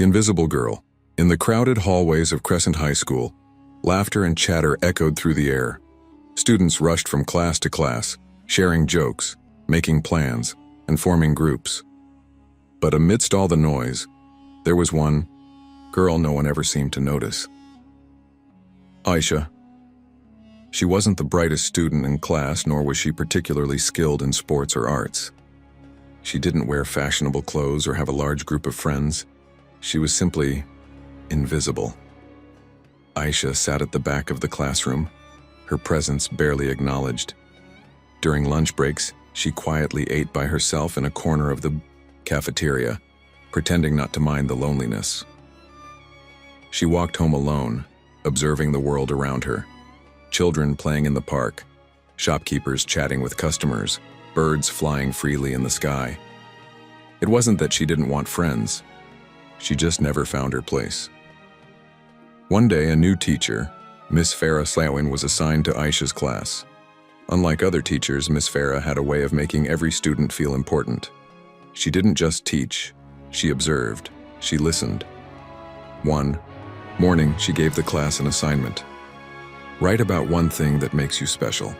Invisible Girl. In the crowded hallways of Crescent High School, laughter and chatter echoed through the air. Students rushed from class to class, sharing jokes, making plans, and forming groups. But amidst all the noise, there was one girl no one ever seemed to notice. Aisha. She wasn't the brightest student in class, nor was she particularly skilled in sports or arts. She didn't wear fashionable clothes or have a large group of friends. She was simply invisible. Aisha sat at the back of the classroom, her presence barely acknowledged. During lunch breaks, she quietly ate by herself in a corner of the cafeteria, pretending not to mind the loneliness. She walked home alone, observing the world around her. Children playing in the park, shopkeepers chatting with customers, birds flying freely in the sky. It wasn't that she didn't want friends. She just never found her place. One day, a new teacher, Miss Farah Slawin, was assigned to Aisha's class. Unlike other teachers, Miss Farah had a way of making every student feel important. She didn't just teach, she observed, she listened. One morning, she gave the class an assignment. Write about one thing that makes you special.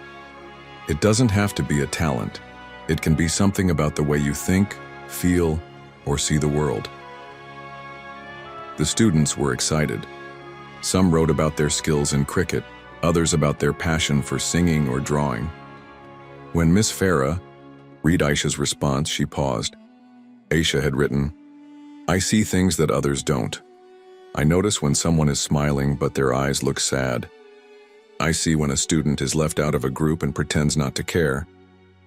It doesn't have to be a talent. It can be something about the way you think, feel, or see the world. The students were excited. Some wrote about their skills in cricket, others about their passion for singing or drawing. When Miss Farah read Aisha's response, she paused. Aisha had written, "I see things that others don't. I notice when someone is smiling but their eyes look sad. I see when a student is left out of a group and pretends not to care.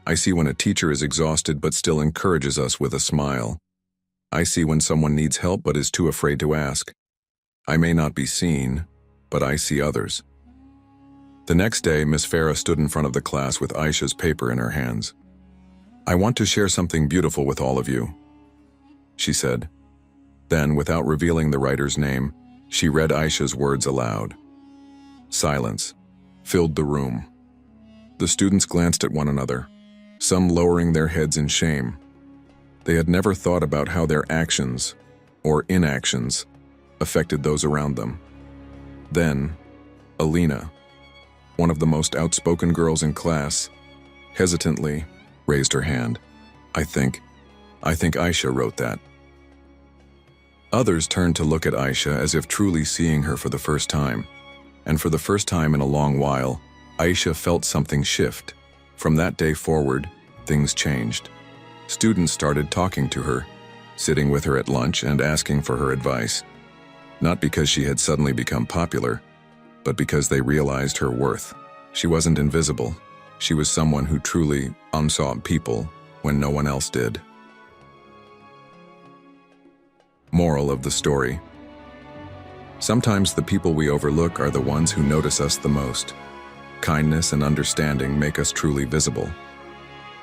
I see when a teacher is exhausted but still encourages us with a smile. I see when someone needs help but is too afraid to ask. I may not be seen, but I see others." The next day, Miss Farah stood in front of the class with Aisha's paper in her hands. "I want to share something beautiful with all of you," she said. Then, without revealing the writer's name, she read Aisha's words aloud. Silence filled the room. The students glanced at one another, some lowering their heads in shame. They had never thought about how their actions, or inactions, affected those around them. Then, Alina, one of the most outspoken girls in class, hesitantly raised her hand. I think Aisha wrote that." Others turned to look at Aisha as if truly seeing her for the first time. And for the first time in a long while, Aisha felt something shift. From that day forward, things changed. Students started talking to her, sitting with her at lunch and asking for her advice. Not because she had suddenly become popular, but because they realized her worth. She wasn't invisible. She was someone who truly saw people when no one else did. Moral of the story: sometimes the people we overlook are the ones who notice us the most. Kindness and understanding make us truly visible.